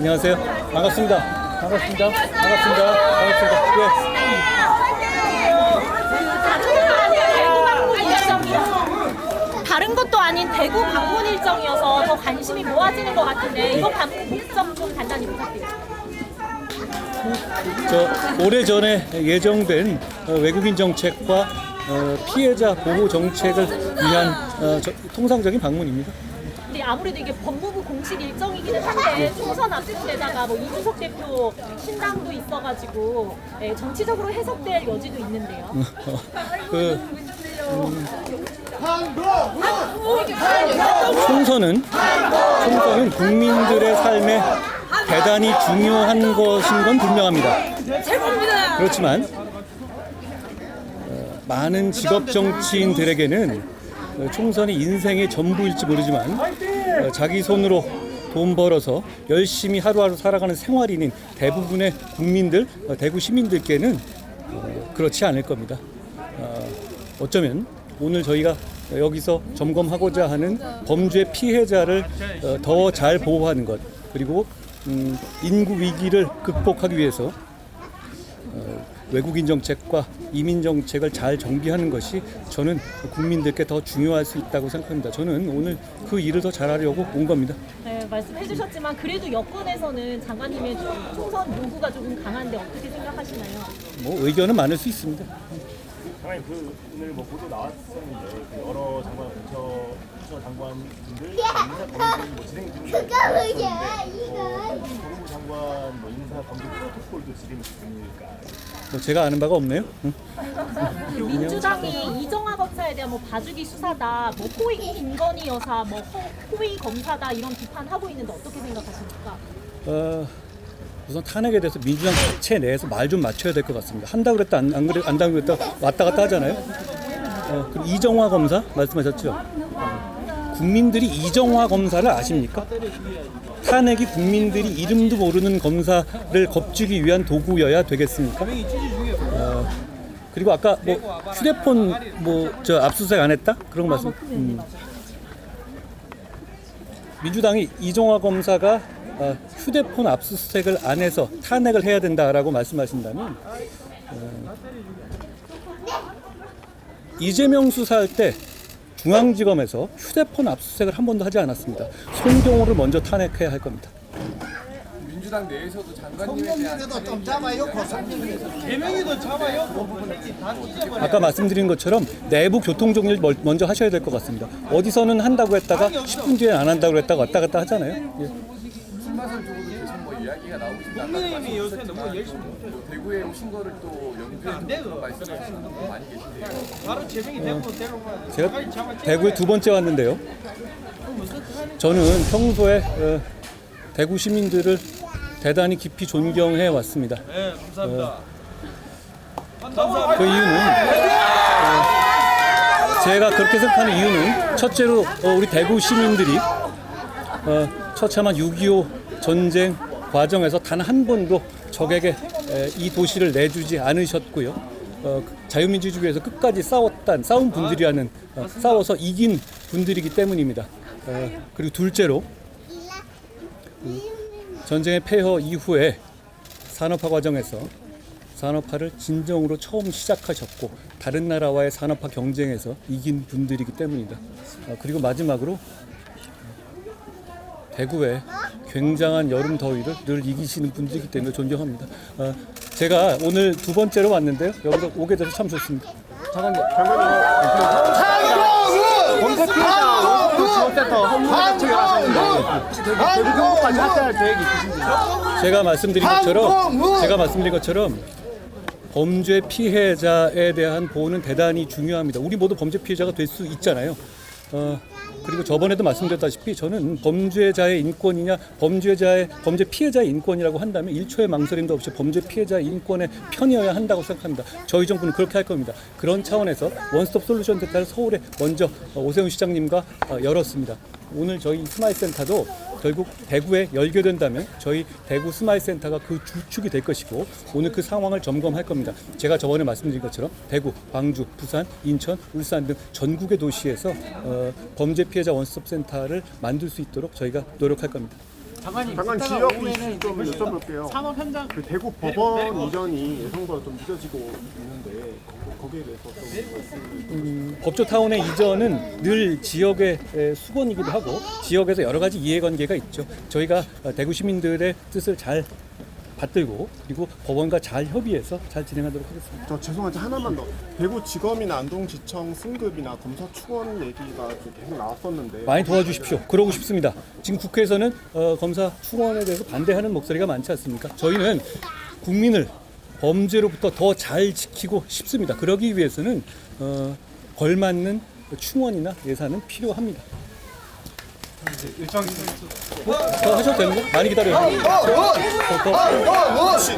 안녕하세요. 반갑습니다. 반갑습니다. 반갑습니다. 반갑습니다. 다른 것도 아닌 대구 방문 일정이어서 더 관심이 모아지는 것 같은데 이번 방문 목적 좀 간단히 부탁드립니다. 오래전에 예정된 외국인 정책과 피해자 보호 정책을 위한 통상적인 방문입니다. 근데 아무래도 이게 법무부 공식 일정이기는 한데 총선 앞두고에다가 뭐 이준석 대표 신당도 있어가지고 정치적으로 해석될 여지도 있는데요. 총선은 국민들의 삶에 대단히 중요한 것인 건 분명합니다. 그렇지만 많은 직업 정치인들에게는 총선이 인생의 전부일지 모르지만 자기 손으로 돈 벌어서 열심히 하루하루 살아가는 생활인인 대부분의 국민들, 대구 시민들께는 그렇지 않을 겁니다. 어쩌면 오늘 저희가 여기서 점검하고자 하는 범죄 피해자를 더 잘 보호하는 것, 그리고 인구 위기를 극복하기 위해서 외국인 정책과 이민 정책을 잘 정비하는 것이 저는 국민들께 더 중요할 수 있다고 생각합니다. 저는 오늘 그 일을 더 잘하려고 온 겁니다. 네, 말씀해 주셨지만 그래도 여권에서는 장관님의 총선 요구가 조금 강한데 어떻게 생각하시나요? 뭐 의견은 많을 수 있습니다. 장관님, 오늘 보도 나왔었는데 여러 장관 부처 장관분들 인사 검증 진행 중인데 법무부 장관 인사 검증 프로토콜도 진행 중일까? 제가 아는 바가 없네요. 민주당이 이정화 검사에 대한 봐주기 수사다, 호의 김건희 여사, 호의 검사다 이런 비판하고 있는데 어떻게 생각하십니까? 우선 탄핵에 대해서 민주당 자체 내에서 말 좀 맞춰야 될 것 같습니다. 한다 그랬다 안 한다 그랬다 왔다 갔다 하잖아요. 그리고 이정화 검사 말씀하셨죠. 국민들이 이정화 검사를 아십니까? 탄핵이 국민들이 이름도 모르는 검사를 겁주기 위한 도구여야 되겠습니까? 그리고 아까 휴대폰 압수수색 안 했다? 그런 거 말씀. 민주당이 이정화 검사가 휴대폰 압수수색을 안 해서 탄핵을 해야 된다라고 말씀하신다면 이재명 수사할 때 중앙지검에서 휴대폰 압수수색을 한 번도 하지 않았습니다. 송경호를 먼저 탄핵해야 할 겁니다. 민주당 내에서도 장관님에 대한 좀 잡아요. 개명이도 잡아요. 아까 말씀드린 것처럼 내부 교통 정리를 먼저 하셔야 될 것 같습니다. 어디서는 한다고 했다가 10분 뒤에 안 한다고 했다가 왔다 갔다 하잖아요. 출마설 쪽으로 계속 이야기가 나오고 있습니다. 국민의힘이 요새 너무 열심히 대구에 오신 거를 또 연구해 말씀하시는 분들 많이 계신데요. 바로 재명이 되고 제가 대구에 두 번째 왔는데요. 저는 평소에 대구 시민들을 대단히 깊이 존경해 왔습니다. 네, 감사합니다. 그 이유는 제가 그렇게 생각하는 이유는 첫째로 우리 대구 시민들이 처참한 6.25 전쟁 과정에서 단 한 번도 적에게 이 도시를 내주지 않으셨고요. 자유민주주의 위해서 끝까지 싸운 분들이라는 싸워서 이긴 분들이기 때문입니다. 그리고 둘째로 전쟁의 폐허 이후에 산업화 과정에서 산업화를 진정으로 처음 시작하셨고 다른 나라와의 산업화 경쟁에서 이긴 분들이기 때문입니다. 그리고 마지막으로 대구의 굉장한 여름 더위를 늘 이기시는 분들이기 때문에 존경합니다. 제가 오늘 두 번째로 왔는데요. 여기서 오게 돼서 참 좋습니다. 장관님, 검사 피해자 지원센터 헌문을 체결하셨는데 대구 경북까지 확대할 계획이 있으신지요? 제가 말씀드린 것처럼 범죄 피해자에 대한 보호는 대단히 중요합니다. 우리 모두 범죄 피해자가 될 수 있잖아요. 그리고 저번에도 말씀드렸다시피 저는 범죄자의 인권이냐 범죄 피해자의 인권이라고 한다면 1초의 망설임도 없이 범죄 피해자의 인권에 편이어야 한다고 생각합니다. 저희 정부는 그렇게 할 겁니다. 그런 차원에서 원스톱 솔루션 센터를 서울에 먼저 오세훈 시장님과 열었습니다. 오늘 저희 스마일 센터도 결국 대구에 열게 된다면 저희 대구 스마일 센터가 그 주축이 될 것이고 오늘 그 상황을 점검할 겁니다. 제가 저번에 말씀드린 것처럼 대구, 광주, 부산, 인천, 울산 등 전국의 도시에서 범죄 피해자 원스톱 센터를 만들 수 있도록 저희가 노력할 겁니다. 잠깐 지역 이슈 좀 여쭤볼게요. 산업 현장 그 대구 법원 이전이 예상보다 좀 늦어지고 있는데 거기에 대해서 좀 말씀을 법조타운의 이전은 늘 지역의 수건이기도 하고 지역에서 여러 가지 이해관계가 있죠. 저희가 대구 시민들의 뜻을 잘 받들고 그리고 법원과 잘 협의해서 잘 진행하도록 하겠습니다. 저 죄송한데 하나만 더. 대구지검이나 안동지청 승급이나 검사 추원 얘기가 좀 계속 나왔었는데 많이 도와주십시오. 그러고 싶습니다. 지금 국회에서는 검사 충원에 대해서 반대하는 목소리가 많지 않습니까? 저희는 국민을 범죄로부터 더 잘 지키고 싶습니다. 그러기 위해서는 걸맞는 충원이나 예산은 필요합니다. 더 하셔도 되는 거? 많이 기다려요.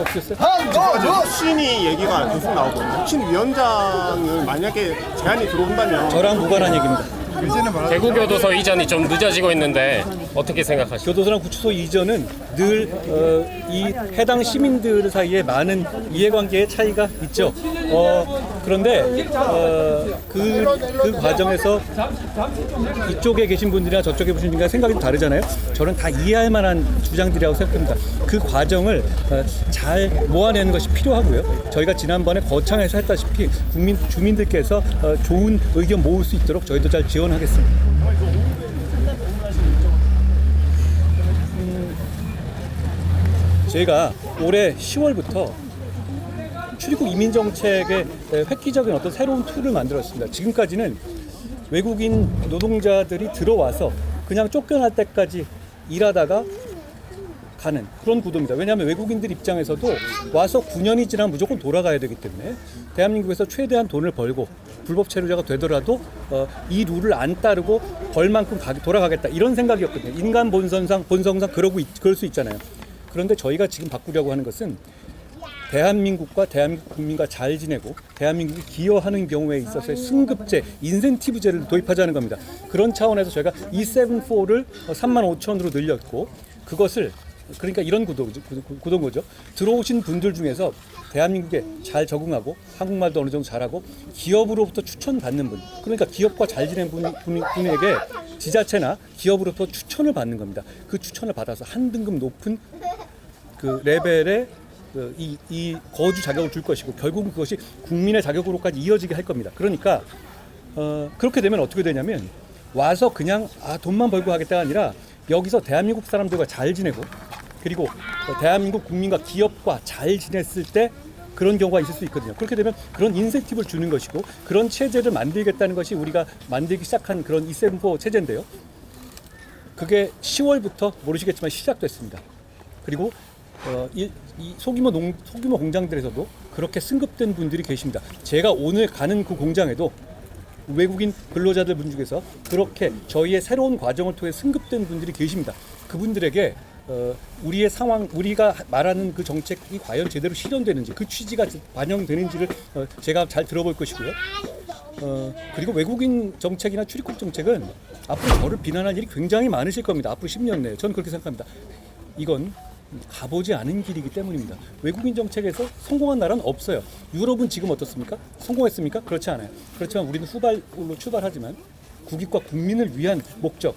없었어요? 혁신이 얘기가 계속 나오거든요. 혁신위원장을 만약에 제안이 들어온다면 저랑 무관한 얘기입니다. 대구교도소 이전이 좀 늦어지고 있는데 어떻게 생각하십니까? 교도소랑 구치소 이전은 늘 이 해당 시민들 사이에 많은 이해관계의 차이가 있죠. 그런데 그 과정에서 이쪽에 계신 분들이나 저쪽에 계신 분들이나 생각이 좀 다르잖아요. 저는 다 이해할 만한 주장들이라고 생각합니다. 그 과정을 잘 모아내는 것이 필요하고요. 저희가 지난번에 거창에서 했다시피 주민들께서 좋은 의견 모을 수 있도록 저희도 잘 지원하겠습니다. 저희가 올해 10월부터 출입국 이민 정책의 획기적인 어떤 새로운 툴을 만들었습니다. 지금까지는 외국인 노동자들이 들어와서 그냥 쫓겨날 때까지 일하다가 가는 그런 구도입니다. 왜냐하면 외국인들 입장에서도 와서 9년이 지나면 무조건 돌아가야 되기 때문에 대한민국에서 최대한 돈을 벌고 불법 체류자가 되더라도 이 룰을 안 따르고 벌 만큼 돌아가겠다 이런 생각이었거든요. 인간 본성상 그럴 수 있잖아요. 그런데 저희가 지금 바꾸려고 하는 것은 대한민국과 대한민국 국민과 잘 지내고 대한민국이 기여하는 경우에 있어서의 승급제, 인센티브제를 도입하자는 겁니다. 그런 차원에서 저희가 274를 35,000으로 늘렸고 그것을 그러니까 이런 구도인 거죠. 들어오신 분들 중에서 대한민국에 잘 적응하고 한국말도 어느 정도 잘하고 기업으로부터 추천받는 분, 그러니까 기업과 잘 지낸 분에게 지자체나 기업으로부터 추천을 받는 겁니다. 그 추천을 받아서 한 등급 높은 그 레벨의 이 거주 자격을 줄 것이고 결국은 그것이 국민의 자격으로까지 이어지게 할 겁니다. 그러니까 그렇게 되면 어떻게 되냐면 와서 그냥 돈만 벌고 하겠다가 아니라 여기서 대한민국 사람들과 잘 지내고 그리고 대한민국 국민과 기업과 잘 지냈을 때 그런 경우가 있을 수 있거든요. 그렇게 되면 그런 인센티브를 주는 것이고 그런 체제를 만들겠다는 것이 우리가 만들기 시작한 그런 274 체제인데요. 그게 10월부터 모르시겠지만 시작됐습니다. 그리고 이 소규모 공장들에서도 그렇게 승급된 분들이 계십니다. 제가 오늘 가는 그 공장에도 외국인 근로자들 분 중에서 그렇게 저희의 새로운 과정을 통해 승급된 분들이 계십니다. 그분들에게 우리의 상황, 우리가 말하는 그 정책이 과연 제대로 실현되는지 그 취지가 반영되는지를 제가 잘 들어볼 것이고요. 그리고 외국인 정책이나 출입국 정책은 앞으로 저를 비난할 일이 굉장히 많으실 겁니다. 앞으로 10년 내에 저는 그렇게 생각합니다. 이건 가보지 않은 길이기 때문입니다. 외국인 정책에서 성공한 나라는 없어요. 유럽은 지금 어떻습니까? 성공했습니까? 그렇지 않아요. 그렇지만 우리는 후발로 출발하지만 국익과 국민을 위한 목적,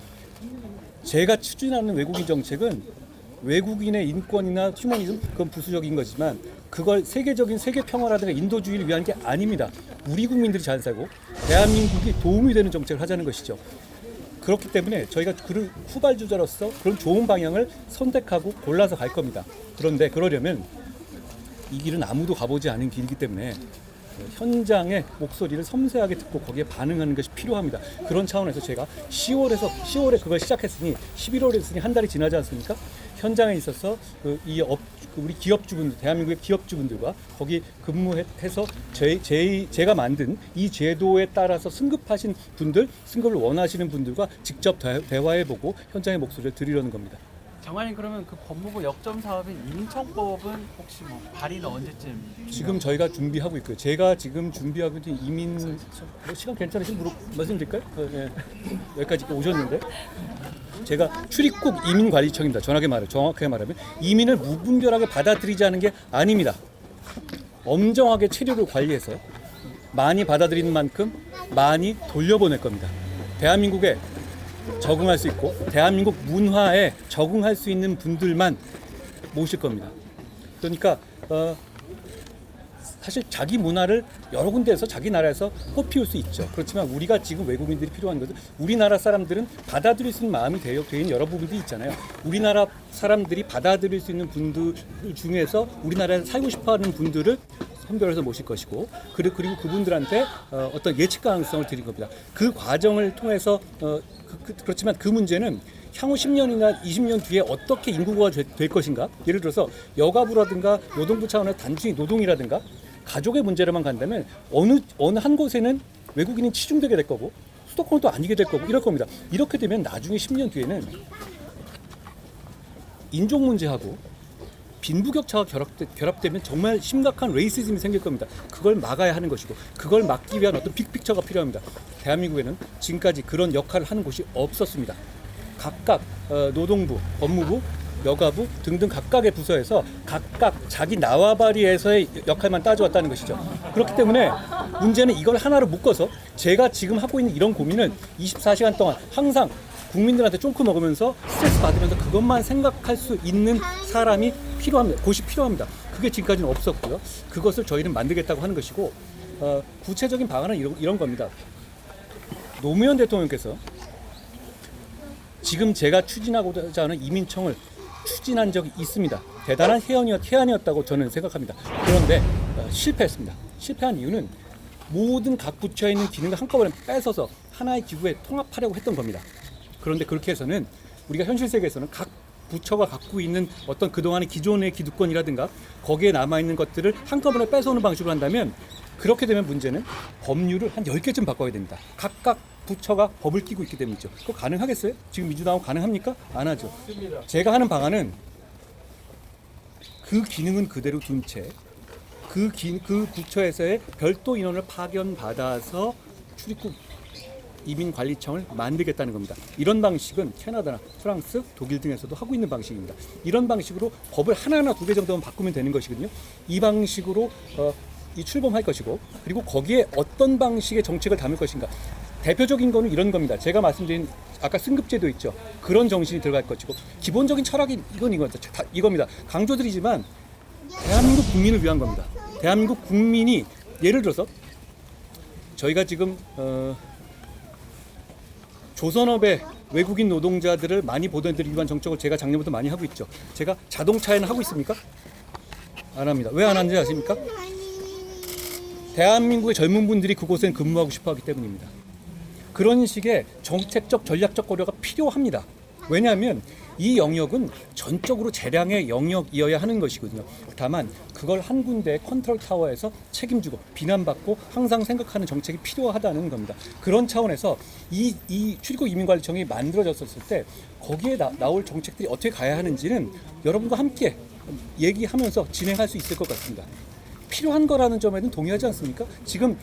제가 추진하는 외국인 정책은 외국인의 인권이나 휴머니즘 그건 부수적인 거지만 그걸 세계적인 세계 평화라든가 인도주의를 위한 게 아닙니다. 우리 국민들이 잘 살고 대한민국이 도움이 되는 정책을 하자는 것이죠. 그렇기 때문에 저희가 그 후발주자로서 그런 좋은 방향을 선택하고 골라서 갈 겁니다. 그런데 그러려면 이 길은 아무도 가보지 않은 길이기 때문에 현장의 목소리를 섬세하게 듣고 거기에 반응하는 것이 필요합니다. 그런 차원에서 제가 10월에 그걸 시작했으니 11월에 했으니 한 달이 지나지 않습니까? 현장에 있어서 우리 기업주분들, 대한민국의 기업주분들과 거기 근무해서 제가 만든 이 제도에 따라서 승급하신 분들, 승급을 원하시는 분들과 직접 대화해보고 현장의 목소리를 들으려는 겁니다. 장관님, 그러면 그 법무부 역점 사업인 이민청법은 혹시 발의는 언제쯤? 지금 저희가 준비하고 있고요. 제가 지금 준비하고 있는 이민 시간 괜찮으시면 말씀드릴까요? 네. 여기까지 오셨는데 제가 출입국 이민관리청입니다. 정확하게 말하면 이민을 무분별하게 받아들이지 게 아닙니다. 엄정하게 체류를 관리해서 많이 받아들이는 만큼 많이 돌려보낼 겁니다. 대한민국에 적응할 수 있고 대한민국 문화에 적응할 수 있는 분들만 모실 겁니다. 그러니까 사실 자기 문화를 여러 군데에서 자기 나라에서 꽃피울 수 있죠. 그렇지만 우리가 지금 외국인들이 필요한 것은 우리나라 사람들은 받아들일 수 있는 마음이 되어 있는 여러 부분들이 있잖아요. 우리나라 사람들이 받아들일 수 있는 분들 중에서 우리나라에 살고 싶어하는 분들을 선별해서 모실 것이고 그리고 그분들한테 어떤 예측 가능성을 드린 겁니다. 그 과정을 통해서 그렇지만 그 문제는 향후 10년이나 20년 뒤에 어떻게 인구가 될 것인가? 예를 들어서 여가부라든가 노동부 차원의 단순히 노동이라든가 가족의 문제로만 간다면 어느 한 곳에는 외국인이 치중되게 될 거고 수도권은 또 아니게 될 거고 이럴 겁니다. 이렇게 되면 나중에 10년 뒤에는 인종 문제하고 빈부격차가 결합되면 정말 심각한 레이시즘이 생길 겁니다. 그걸 막아야 하는 것이고 그걸 막기 위한 어떤 빅픽처가 필요합니다. 대한민국에는 지금까지 그런 역할을 하는 곳이 없었습니다. 각각 노동부, 법무부, 여가부 등등 각각의 부서에서 각각 자기 나와바리에서의 역할만 따져왔다는 것이죠. 그렇기 때문에 문제는 이걸 하나로 묶어서 제가 지금 하고 있는 이런 고민은 24시간 동안 항상 국민들한테 쫑크 먹으면서 스트레스 받으면서 그것만 생각할 수 있는 사람이 필요합니다. 곳이 필요합니다. 그게 지금까지는 없었고요. 그것을 저희는 만들겠다고 하는 것이고 구체적인 방안은 이런 겁니다. 노무현 대통령께서 지금 제가 추진하고자 하는 이민청을 추진한 적이 있습니다. 대단한 해안이었다고 저는 생각합니다. 그런데 실패했습니다. 실패한 이유는 모든 각 부처에 있는 기능을 한꺼번에 뺏어서 하나의 기구에 통합하려고 했던 겁니다. 그런데 그렇게 해서는 우리가 현실 세계에서는 각 부처가 갖고 있는 어떤 그동안의 기존의 기득권이라든가 거기에 남아있는 것들을 한꺼번에 뺏어오는 방식으로 한다면 그렇게 되면 문제는 법률을 한 10개쯤 바꿔야 됩니다. 각각 부처가 법을 끼고 있기 때문이죠. 그거 가능하겠어요? 지금 민주당하고 가능합니까? 안 하죠. 제가 하는 방안은 그 기능은 그대로 둔 채 그 부처에서의 별도 인원을 파견받아서 출입국 이민관리청을 만들겠다는 겁니다. 이런 방식은 캐나다나 프랑스, 독일 등에서도 하고 있는 방식입니다. 이런 방식으로 법을 하나나 2개 정도만 바꾸면 되는 것이거든요. 이 방식으로 출범할 것이고 그리고 거기에 어떤 방식의 정책을 담을 것인가. 대표적인 거는 이런 겁니다. 제가 말씀드린 아까 승급제도 있죠. 그런 정신이 들어갈 것이고 기본적인 철학이 이겁니다. 강조드리지만 대한민국 국민을 위한 겁니다. 대한민국 국민이 예를 들어서 저희가 지금 조선업의 외국인 노동자들을 많이 보내드리기 위한 정책을 제가 작년부터 많이 하고 있죠. 제가 자동차에는 하고 있습니까? 안 합니다. 왜 안 하는지 아십니까? 대한민국의 젊은 분들이 그곳엔 근무하고 싶어 하기 때문입니다. 그런 식의 정책적 전략적 고려가 필요합니다. 왜냐하면 이 영역은 전적으로 재량의 영역이어야 하는 것이거든요. 다만 그걸 한 군데의 컨트롤 타워에서 책임지고 비난받고 항상 생각하는 정책이 필요하다는 겁니다. 그런 차원에서 이 출입국 이민관리청이 만들어졌을 때 거기에 나올 정책들이 어떻게 가야 하는지는 여러분과 함께 얘기하면서 진행할 수 있을 것 같습니다. 필요한 거라는 점에는 동의하지 않습니까? 지금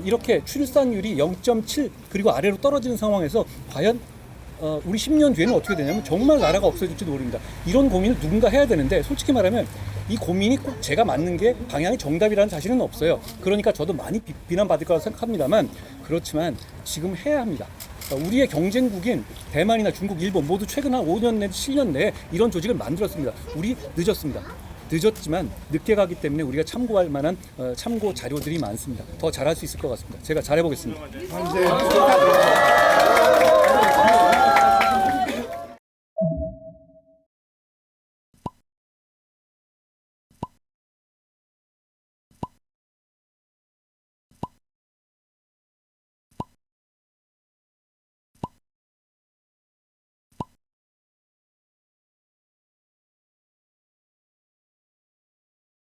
이렇게 출산율이 0.7 그리고 아래로 떨어지는 상황에서 과연 우리 10년 뒤에는 어떻게 되냐면 정말 나라가 없어질지도 모릅니다. 이런 고민을 누군가 해야 되는데 솔직히 말하면 이 고민이 꼭 제가 맞는 게 방향이 정답이라는 사실은 없어요. 그러니까 저도 많이 비난받을 거라고 생각합니다만 그렇지만 지금 해야 합니다. 우리의 경쟁국인 대만이나 중국, 일본 모두 최근 한 5년 내지 7년 내에 이런 조직을 만들었습니다. 우리 늦었습니다. 늦었지만 늦게 가기 때문에 우리가 참고할 만한 참고 자료들이 많습니다. 더 잘할 수 있을 것 같습니다. 제가 잘해보겠습니다.